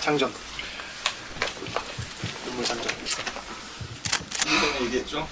장전. 눈물 장전. 얘기했죠?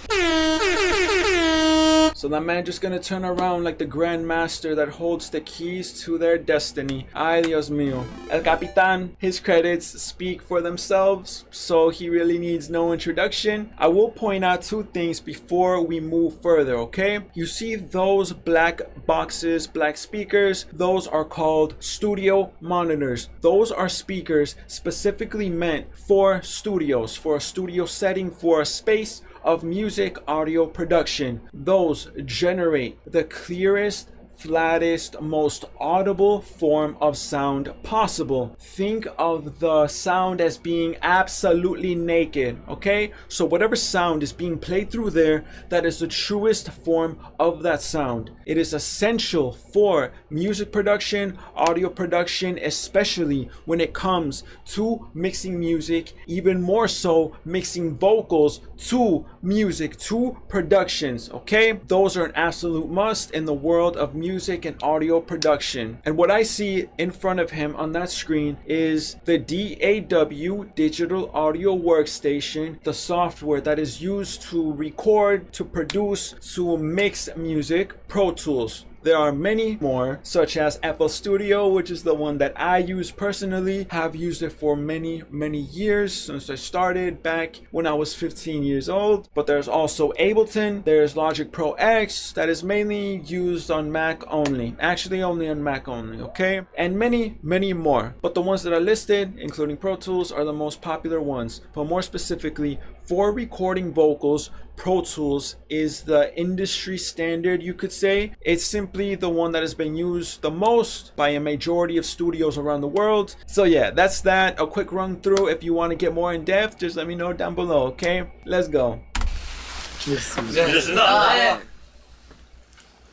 So that man just gonna turn around like the Grand Master that holds the keys to their destiny. Ay, Dios mío. El Capitán, his credits speak for themselves, so he really needs no introduction. I will point out two things before we move further, okay? You see those black boxes, black speakers, those are called studio monitors. Those are speakers specifically meant for studios, for a studio setting, for a space of music audio production. Those generate the clearest, flattest, most audible form of sound possible. Think of the sound as being absolutely naked, okay? So whatever sound is being played through there, that is the truest form of that sound. It is essential for music production, audio production, especially when it comes to mixing music, even more so mixing vocals to music, to productions, okay? Those are an absolute must in the world of music and audio production. And what I see in front of him on that screen is the DAW, Digital Audio Workstation, the software that is used to record, to produce, to mix music, Pro Tools. There are many more, such as FL Studio, which is the one that I use personally. Have used it for many years since I started back when I was 15 years old. But there's also Ableton, there's Logic Pro X that is mainly used on Mac only. Actually only on Mac only, okay? And many more. But the ones that are listed, including Pro Tools, are the most popular ones. But more specifically, for recording vocals, Pro Tools is the industry standard, you could say. It's simply the one that has been used the most by a majority of studios around the world. So yeah, that's that. A quick run through. If you want to get more in depth, just let me know down below, okay? Let's go.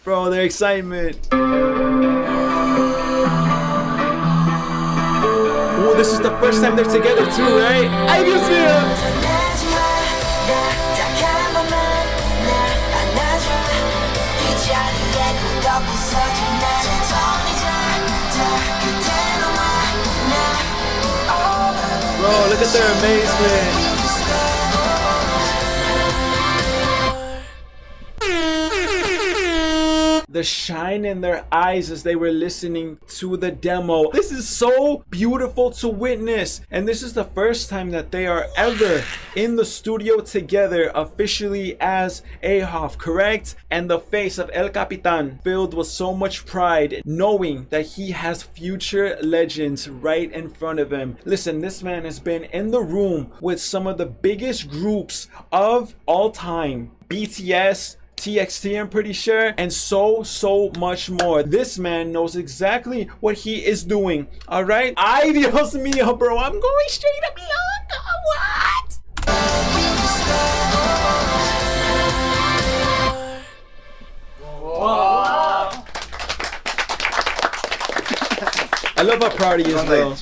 Bro, their excitement. Oh, this is the first time they're together too, right? I can see it. Bro, look at their amazement. The shine in their eyes as they were listening to the demo. This is so beautiful to witness. And this is the first time that they are ever in the studio together officially as Ahof, correct? And the face of El Capitán filled with so much pride, knowing that he has future legends right in front of him. Listen, this man has been in the room with some of the biggest groups of all time. BTS, TXT, I'm pretty sure, and so much more. This man knows exactly what he is doing. All right, ay Dios mío, bro, I'm going straight up loco. What? Wow. I love how proud he is, bro.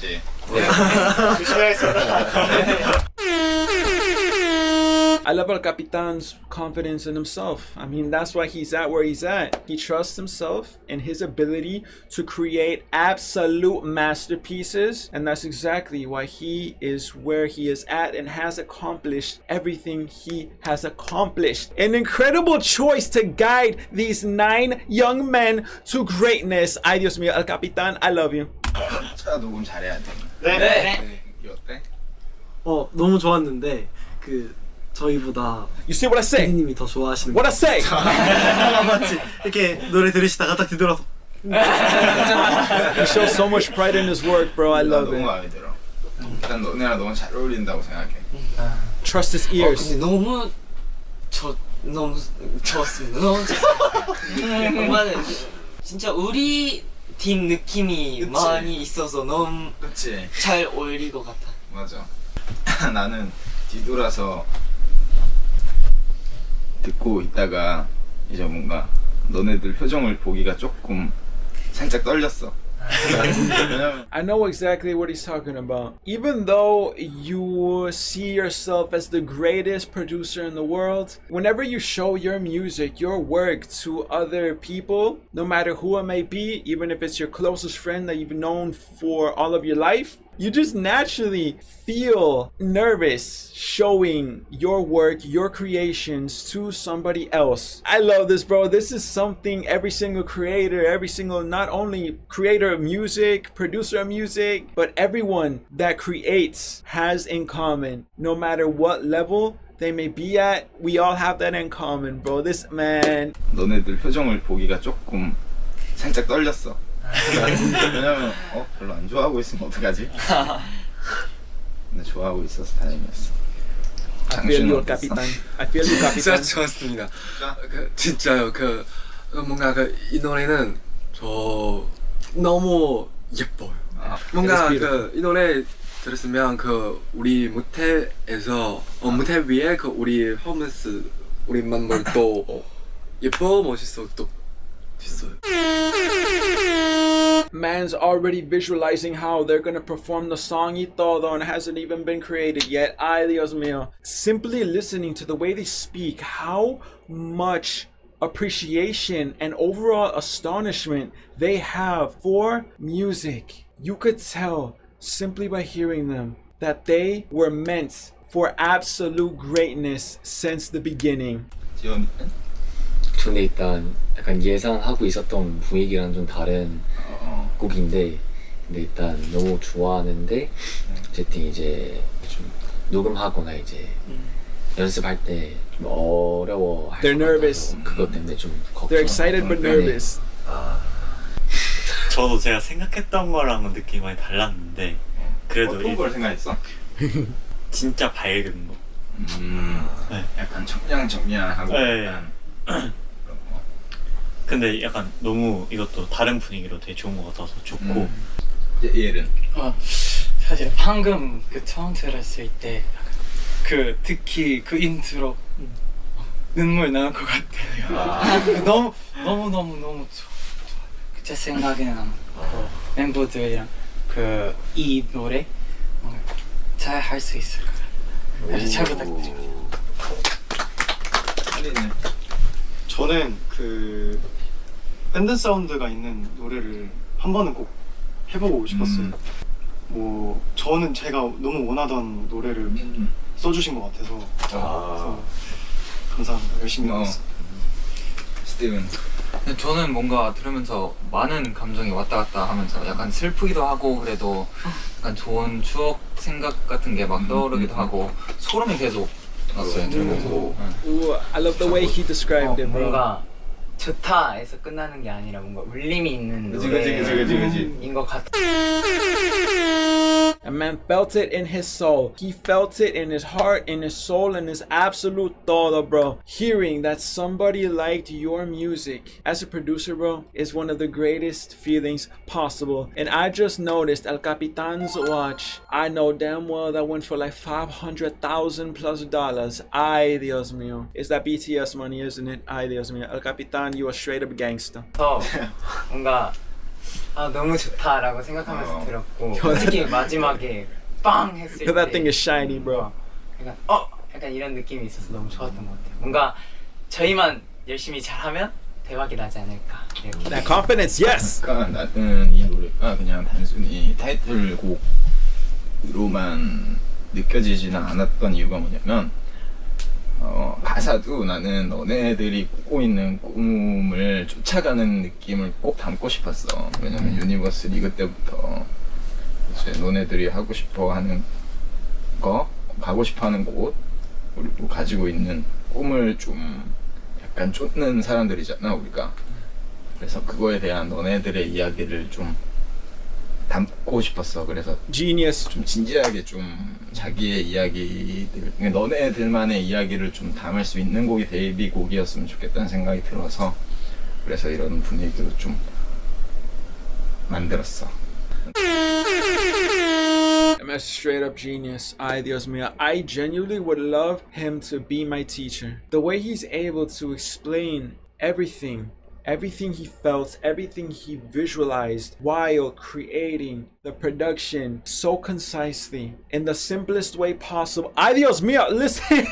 I love El Capitán's confidence in himself. I mean, that's why he's at where he's at. He trusts himself and his ability to create absolute masterpieces. And that's exactly why he is where he is at and has accomplished everything he has accomplished. An incredible choice to guide these 9 young men to greatness. Ay, Dios mío, El Capitán, I love you. 차 녹음 잘해야 돼. 네. 이게 어때? 너무 좋았는데 저희보다 You see what I say? PD님이 더 좋아하시는 What I say? 맞지? 이렇게 노래 들으시다가 딱 뒤돌아서 He shows so much pride in his work, bro. I love 너무 it. 마음에 들어. 일단 너네랑 너무 잘 어울린다고 생각해. Trust his ears. 근데 너무 좋았습니다. 너무 좋았습니다. 정말 진짜 우리 팀 느낌이 그치? 많이 있어서 너무 그치? 잘 어울릴 것 같아. 맞아. 나는 뒤돌아서 듣고 있다가 이제 뭔가 너네들 표정을 보기가 조금 살짝 떨렸어. I know exactly what he's talking about. Even though you see yourself as the greatest producer in the world, whenever you show your music, your work to other people, no matter who it may be, even if it's your closest friend that you've known for all of your life, You just naturally feel nervous showing your work, your creations to somebody else. I love this, bro. This is something every single creator, every single, not only creator of music, producer of music, but everyone that creates has in common. No matter what level they may be at, we all have that in common, bro. This man. 너네들 표정을 보기가 조금 살짝 떨렸어. 왜냐면 별로 안 좋아하고 있으면 어떡하지? 근데 좋아하고 있어서 다행이었어. I feel you, 어땠어? Capitxn. I feel you, 진짜 Capitxn. 좋았습니다. 진짜요. 뭔가 이 노래는 저 너무 예뻐요. 뭔가 이 노래 들었으면 우리 무대에서 무대 위에 우리 홈스 우리 멤버도 예뻐 멋있어 또 있어요. Man's already visualizing how they're gonna perform the song y todo and it hasn't even been created yet. Ay, Dios mío. Simply listening to the way they speak, how much appreciation and overall astonishment they have for music. You could tell simply by hearing them that they were meant for absolute greatness since the beginning. 지원이는? 저는 일단 약간 예상하고 있었던 분위기랑 좀 다른 곡인데 근데 일단 너무 좋아하는데 어쨌든 이제 좀 녹음하거나 이제 연습할 때 좀 어려워할 They're 것 nervous. 같아서 그것 때문에 좀 They're excited but 걱정하는 nervous. 저도 제가 생각했던 거랑은 느낌이 많이 달랐는데 그래도 어떤 걸 생각했어? 진짜 밝은 거. 네. 약간 청량하고 네. 약간 그런 거. 근데 약간 너무 이것도 다른 분위기로 되게 좋은 것 같아서 좋고 얘는? 사실 방금 처음 들었을 때 특히 인트로 눈물 나는 것 같아요. 너무 좋아. 제 생각에는 멤버들이랑 이 노래 잘 할 수 있을 것 같아요. 그래서 잘 부탁드립니다. 한이는? 저는 밴드 사운드가 있는 노래를 한 번은 꼭 해보고 싶었어요. 뭐 저는 제가 너무 원하던 노래를 써주신 것 같아서 그래서 감사합니다. 열심히 해보겠습니다. 스티븐? 저는 뭔가 들으면서 많은 감정이 왔다 갔다 하면서 약간 슬프기도 하고 그래도 약간 좋은 추억 생각 같은 게 막 떠오르기도 하고 소름이 계속 났어요 들으면서. Ooh, I love the way he described it, bro. 뭔가 좋다에서 끝나는 게 아니라 뭔가 울림이 있는 그치. 노래인 것 같아. A man felt it in his soul. He felt it in his heart, in his soul, in his absolute todo, bro. Hearing that somebody liked your music as a producer, bro, is one of the greatest feelings possible. And I just noticed El Capitxn's watch. I know damn well that went for like $500,000+. Ay, Dios mío. It's that BTS money, isn't it? Ay, Dios mío. El Capitxn, you are straight up gangster. 뭔가 너무 좋다라고 생각하면서 들었고 특히 마지막에 빵 했을 때 That thing is shiny, bro. 약간 이런 느낌이 있어서 너무 좋았던 것 같아요. 뭔가 저희만 열심히 잘하면 대박이 나지 않을까 이렇게. That confidence, yes! 그러니까 나는 이 노래가 그냥 단순히 타이틀곡으로만 느껴지지는 않았던 이유가 뭐냐면 가사도 나는 너네들이 꾸고 있는 꿈을 쫓아가는 느낌을 꼭 담고 싶었어. 왜냐면 유니버스 리그 때부터 이제 너네들이 하고 싶어 하는 거, 가고 싶어 하는 곳, 그리고 가지고 있는 꿈을 좀 약간 쫓는 사람들이잖아 우리가. 그래서 그거에 대한 너네들의 이야기를 좀 담고 싶었어. 그래서 Genius. 좀 진지하게 좀 자기의 이야기들, 너네들만의 이야기를 좀 담을 수 있는 곡이 데뷔 곡이었으면 좋겠다는 생각이 들어서 그래서 이런 분위기로 좀 만들었어. I'm a straight up genius. Ay, Dios mío. I genuinely would love him to be my teacher. The way he's able to explain everything he felt, everything he visualized while creating the production so concisely in the simplest way possible. Ay, Dios mío, listen,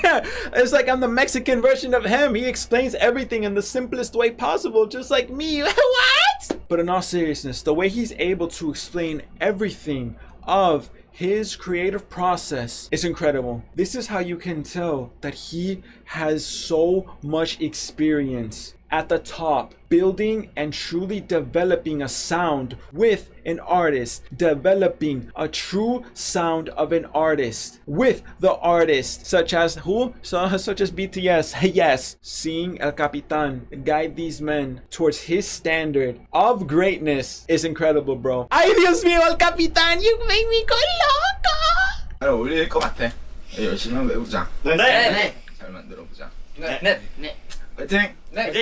it's like I'm the Mexican version of him. He explains everything in the simplest way possible, just like me. What? But in all seriousness, the way he's able to explain everything of his creative process is incredible. This is how you can tell that he has so much experience at the top, building and truly developing a sound with an artist, developing a true sound of an artist with the artist, such as who? Such as BTS. Yes, seeing El Capitan guide these men towards his standard of greatness is incredible, bro. Ay, Dios mío, El Capitan, you make me go loco. 잘 어울릴 것 같아. 열심히 한번 해보자. 네. 잘 만들어보자. 네. 파이팅! 네.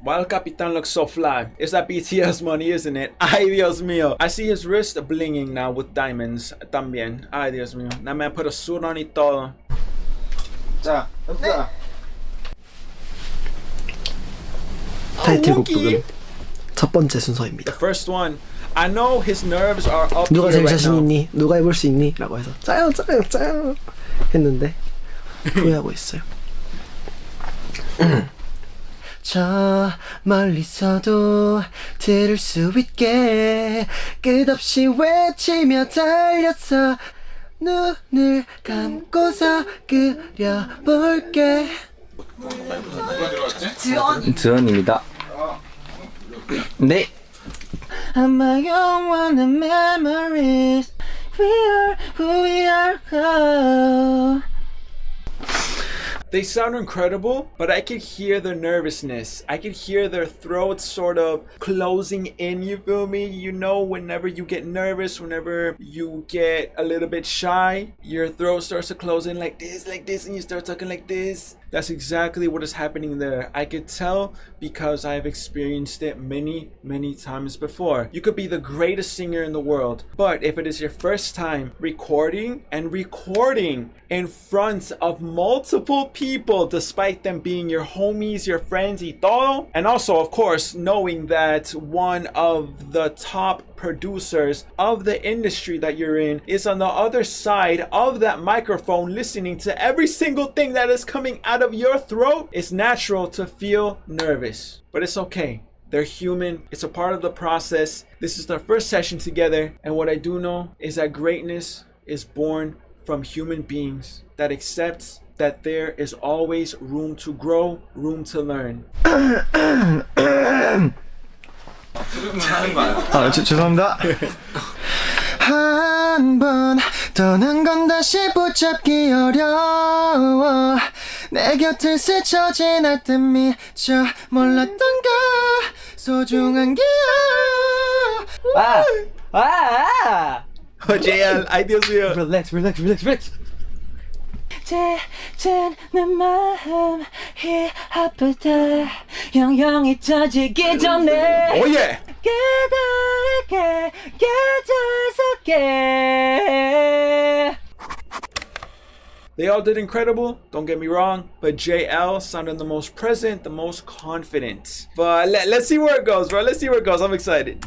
While Capitan looks so fly, it's that BTS money, isn't it? Ay, Dios mío. I see his wrist blinging now with diamonds. También. Ay, Dios mío. That man put a suit on y todo. 자, 해보자. 타이틀곡 부분 첫 번째 순서입니다. The first one. I know his nerves are up 누가 here 제일 right 자신 now. 있니? 누가 해볼 수 있니? 라고 해서 짜요 했는데 후회하고 있어요. 저 멀리서도 들을 수 있게 끝없이 외치며 달렸어. 눈을 감고서 그려볼게. 드원입니다. 네. I'm my own one of memories. We are who we are. Oh. They sound incredible, but I could hear their nervousness. I could hear their throats sort of closing in, you feel me? You know, whenever you get nervous, whenever you get a little bit shy, your throat starts to close in like this, and you start talking like this. That's exactly what is happening there. I could tell because I've experienced it many, many times before. You could be the greatest singer in the world, but if it is your first time recording in front of multiple people, despite them being your homies, your friends, y todo, and also, of course, knowing that one of the top producers of the industry that you're in is on the other side of that microphone listening to every single thing that is coming out of your throat, it's natural to feel nervous, but it's okay. They're human. It's a part of the process. This is their first session together, and what I do know is that greatness is born from human beings that accepts that there is always room to grow, room to learn. 죄송합니다. 한 번 떠난 건 다시 붙잡기 어려워. 내 곁을 스쳐 지날 때 미처 몰랐던가 소중한 기억. Oh, JL, ay Dios mío. Relax. 쟤 내 마음이 아프다. 영영이 터지기 전에. Oh yeah. They all did incredible, don't get me wrong, but JL sounded the most present, the most confident. But let's see where it goes, bro. Let's see where it goes. I'm excited.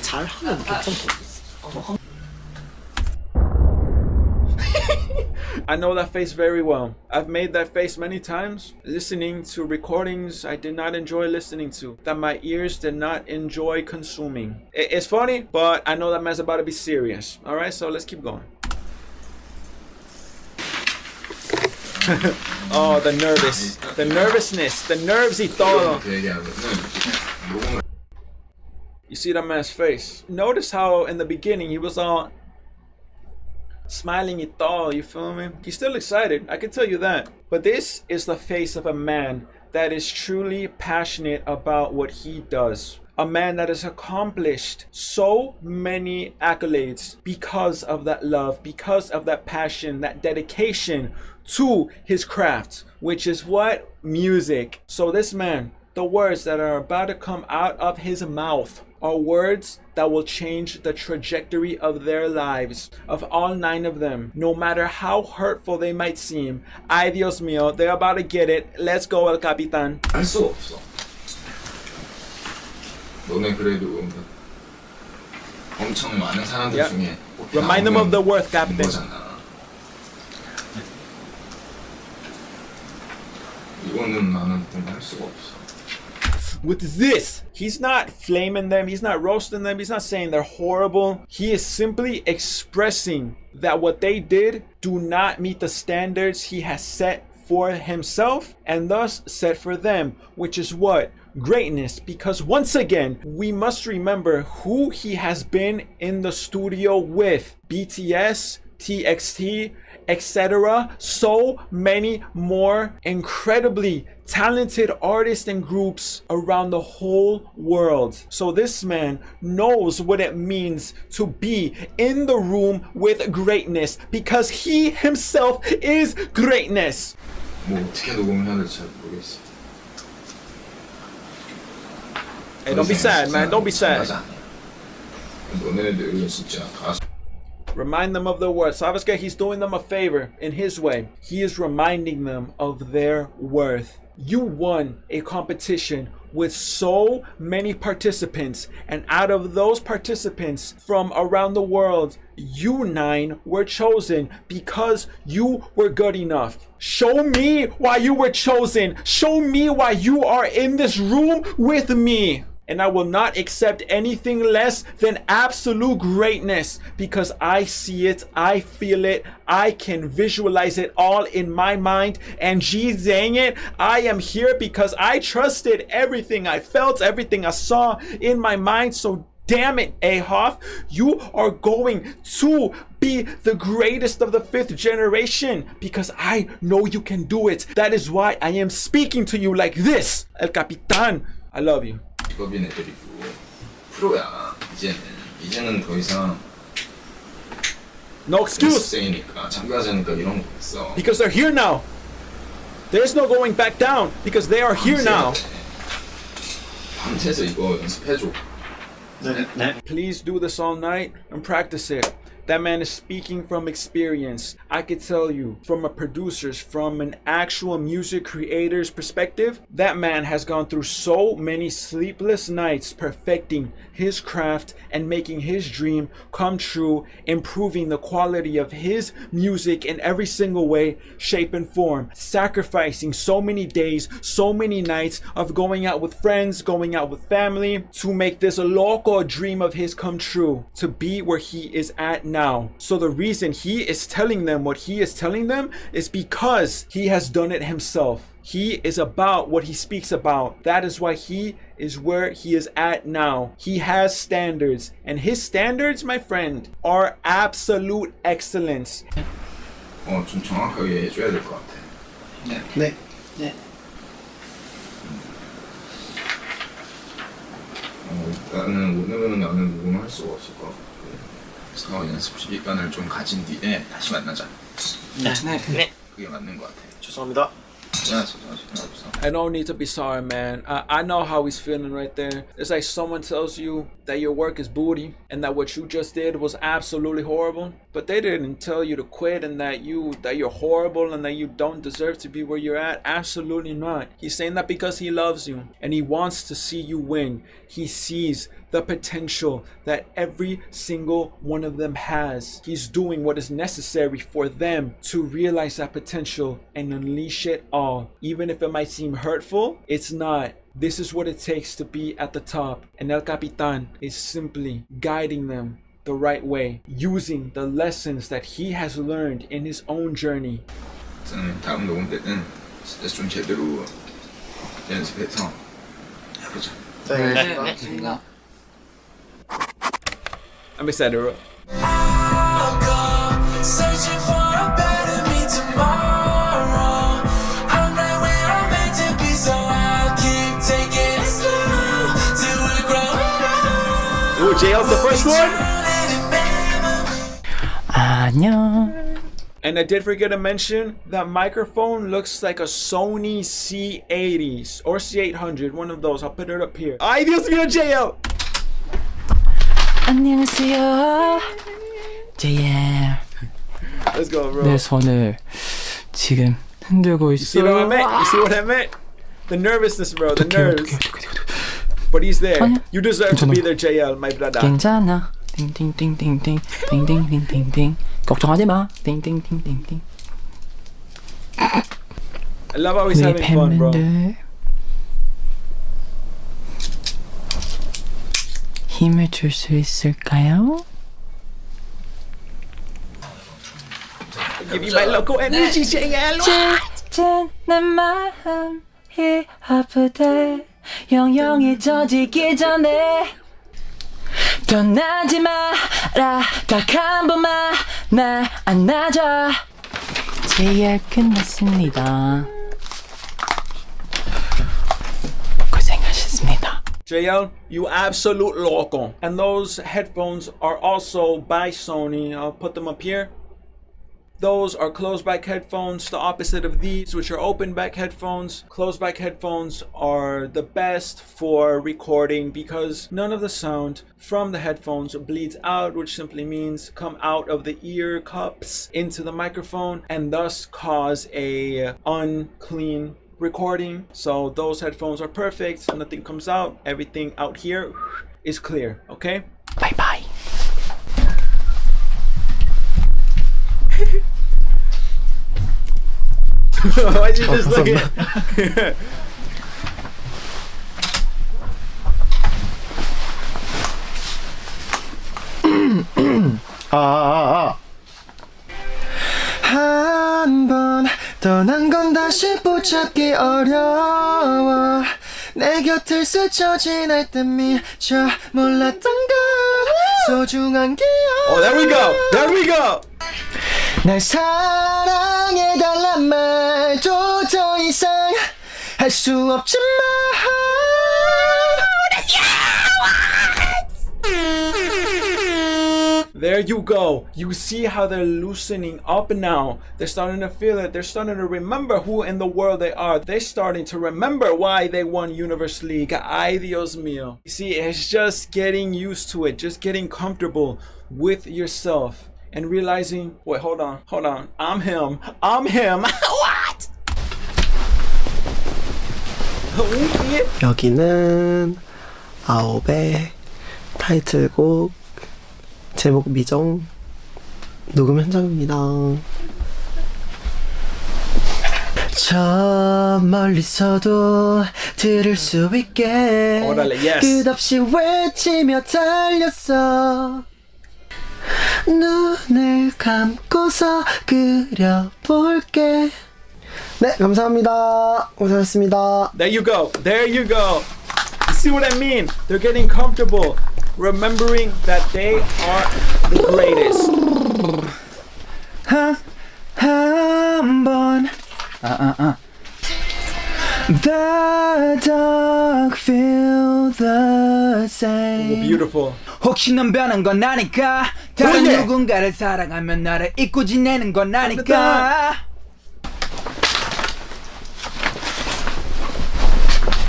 잘하면 괜찮거든. I know that face very well. I've made that face many times listening to recordings I did not enjoy listening to, that my ears did not enjoy consuming. It's funny, but I know that man's about to be serious. All right, so let's keep going. Oh, the nervousness, the nerves y todo. You see that man's face. Notice how in the beginning he was all smiling y todo, you feel me? He's still excited, I can tell you that. But this is the face of a man that is truly passionate about what he does. A man that has accomplished so many accolades because of that love, because of that passion, that dedication to his craft, which is what? Music. So this man, the words that are about to come out of his mouth are words that will change the trajectory of their lives, of all 9 of them, no matter how hurtful they might seem. Ay, Dios mío, they're about to get it. Let's go, El Capitan. 알 수 없어. 너네 그래도 엄청 많은 사람들 Yeah. 중에 Remind them of the worth, Captain. 거잖아. 이거는 나는 공부할 수가 없어. With this, he's not flaming them, he's not roasting them, he's not saying they're horrible. He is simply expressing that what they did do not meet the standards he has set for himself and thus set for them, which is what? Greatness. Because once again, we must remember who he has been in the studio with. BTS, TXT, etc. So many more incredibly talented artists and groups around the whole world. So this man knows what it means to be in the room with greatness because he himself is greatness. 뭐 어떻게 녹음을 해야 될지 잘 모르겠어. Hey, don't be sad, man. Don't be sad. 너네들은 진짜 가수. Remind them of their worth. So obviously he's doing them a favor in his way. He is reminding them of their worth. You won a competition with so many participants, and out of those participants from around the world, you 9 were chosen because you were good enough. Show me why you were chosen. Show me why you are in this room with me. And I will not accept anything less than absolute greatness because I see it, I feel it, I can visualize it all in my mind. And geez dang it, I am here because I trusted everything I felt, everything I saw in my mind. So damn it, Ahof, you are going to be the greatest of the 5th generation because I know you can do it. That is why I am speaking to you like this. El Capitán, I love you. 직업인 애들이고 프로야. 이제는 더 이상 No excuse. 연습생이니까 참가자니까 이런 거 없어. Because they're here now. There's no going back down because they are here now. 밤새서 이거 연습해줘. 네. Please do this all night and practice it. That man is speaking from experience. I could tell you from a producer's, from an actual music creator's perspective, that man has gone through so many sleepless nights perfecting his craft and making his dream come true, improving the quality of his music in every single way, shape, and form, sacrificing so many days, so many nights of going out with friends, going out with family to make this local dream of his come true, to be where he is at now. So the reason he is telling them what he is telling them is because he has done it himself. He is about what he speaks about. That is why he is where he is at now. He has standards, and his standards, my friend, are absolute excellence. 좀 정확하게 해줘야 될 것 같아. 네. 일단은 오늘은 나는 녹음을 할 수가 없을 것 같고 그래서 연습 시간을 좀 가진 뒤에 다시 만나자. 네. 그게 맞는 것 같아. 죄송합니다. I don't need to be sorry, man. I know how he's feeling right there. It's like someone tells you that your work is booty and that what you just did was absolutely horrible, but they didn't tell you to quit and that you're horrible and that you don't deserve to be where you're at. Absolutely not. He's saying that because he loves you and he wants to see you win. He sees the potential that every single one of them has. He's doing what is necessary for them to realize that potential and unleash it all. Even if it might seem hurtful, it's not. This is what it takes to be at the top. And El Capitán is simply guiding them the right way, using the lessons that he has learned in his own journey. 다음 녹음 때는 진짜 좀 제대로 연습해서 해보자. 네. I'm excited. Ooh, JL's the first one? 안녕. And I did forget to mention that microphone looks like a Sony C80s or C800, one of those. I'll put it up here. Ay, Dios mío, JL! 안녕하세요. JL. Let's go, bro. 내 손을 지금 흔들고 You see what I 있어. meant? You see what I meant? The nervousness, bro. The nerves. But he's there. 아니야. You deserve to be there, JL, my brother. 괜찮아. 띵띵띵띵띵 띵띵띵띵띵 걱정하지 마. 띵띵띵띵띵. I love how he's having fun, bro. 힘을 줄 수 있을까요? Give me my local energy, JL. 내 마음이 아프대 영영이 젖이기 전에 떠나지 마라 딱 한 번만 날 안아줘 JL 끝났습니다 고생하셨습니다 JL, you absolute loco. And those headphones are also by Sony. I'll put them up here. Those are closed back headphones, the opposite of these, which are open back headphones. Closed back headphones are the best for recording because none of the sound from the headphones bleeds out, which simply means come out of the ear cups into the microphone and thus cause a unclean recording. So those headphones are perfect. Nothing comes out. Everything out here is clear. Okay? Bye bye. Why'd you just look at? 한 번 떠난 건 다시 붙잡기 어려워 내 곁을 스쳐 지날 때 미처 몰랐던 건 소중한 기억 Oh, there we go. There we go. 날 사랑해달란 말도 더 이상 할 수 없지만 There you go. You see how they're loosening up now. They're starting to feel it. They're starting to remember who in the world they are. They're starting to remember why they won Universe League. Ay, Dios mío. You see, it's just getting used to it. Just getting comfortable with yourself. And realizing, wait, hold on. I'm him. What? 여기는 아홉의 타이틀곡 제목 미정 녹음 현장입니다. 저 멀리서도 들을 수 있게 끝없이 외치며 달렸어 눈을 감고서 그려볼게. 네, 감사합니다. 고생하셨습니다. There you go. You see what I mean? They're getting comfortable, remembering that they are the greatest. 한번 The dog feel the same. Oh, beautiful. 혹시 넌 변한 건 아닐까 다른 누군가를 사랑하면 나를 잊고 지내는 건 아닐까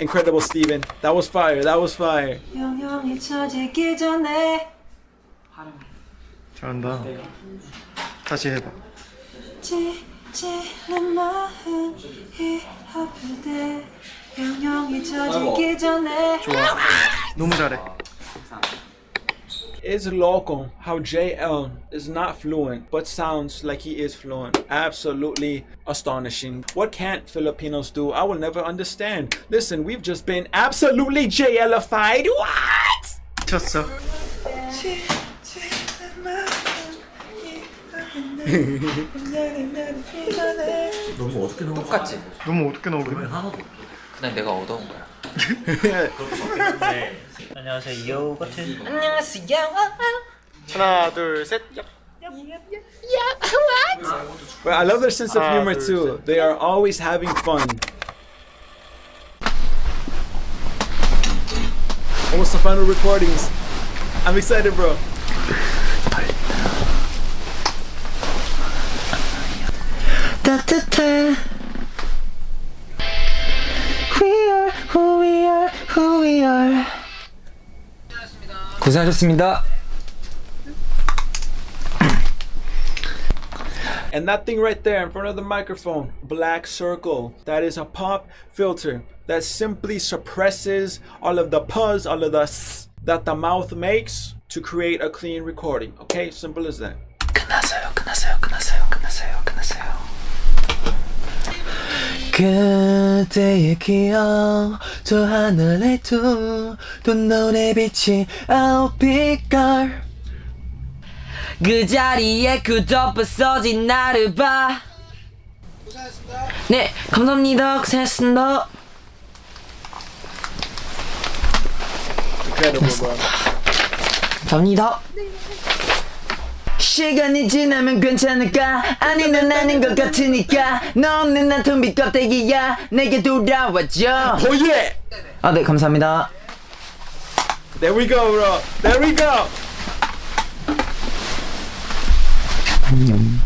Incredible, Steven. That was fire. 영영이 젖이기 전에 잘한다. 다시 해봐. 찌찌는 마음이 아프대 영영이 젖이기 전에 좋아. 너무 잘해. It's local how JL is not fluent but sounds like he is fluent. Absolutely astonishing. What can't Filipinos do? I will never understand. Listen, we've just been absolutely JL-ified. What? 쳤어. 똑같지? 너무 어둡게 나오긴 해. 그냥 내가 얻어온 거야. 안녕하세요 이호 같은 안녕하세요 하나, 둘, 셋. But I love their sense of humor too. They are always having fun. Almost the final recordings. I'm excited, bro. 따뜻해. We are who we are, who we are. 고생하셨습니다 And that thing right there in front of the microphone, black circle, that is a pop filter that simply suppresses all of the puzz, all of the s that the mouth makes to create a clean recording. Okay, simple as that. 그때의 기억 저 하늘에 두 눈에 비친 아홉빛깔 그 자리에 굳어 부서진 나를 봐. 네, 감사합니다. 고생했습니다. 감사합니다. 시간이 지나면 괜찮을까? 아니는 아닌 것 같으니까 너 없는 난 텅 빈 껍데기야. 내게 돌아와줘. Oh yeah! 아, 네, 감사합니다. There we go, bro. There we go. 안녕.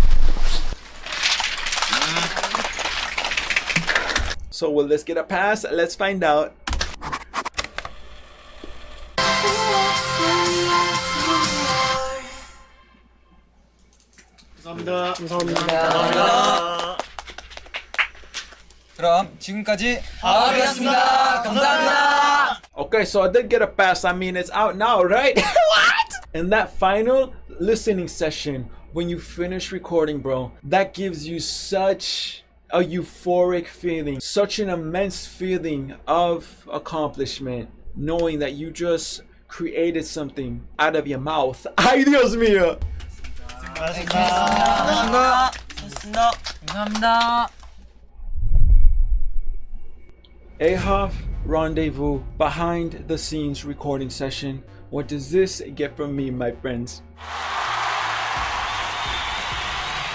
So will this get a pass? Let's find out. 그럼 지금까지 Okay, so I did get a pass. I mean, it's out now, right? What? And that final listening session, when you finish recording, bro, that gives you such a euphoric feeling, such an immense feeling of accomplishment, knowing that you just created something out of your mouth. Ay, Dios mío. Ahof, Rendezvous, behind the scenes recording session. What does this get from me, my friends?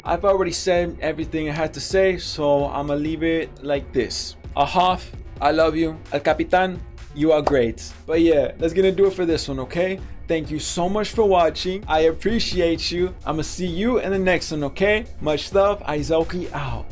I've already said everything I had to say, so I'm gonna leave it like this. Ahof, I love you. El Capitxn, you are great. But yeah, that's gonna do it for this one, okay? Thank you so much for watching. I appreciate you. I'm gonna see you in the next one, okay? Much love. Izoki out.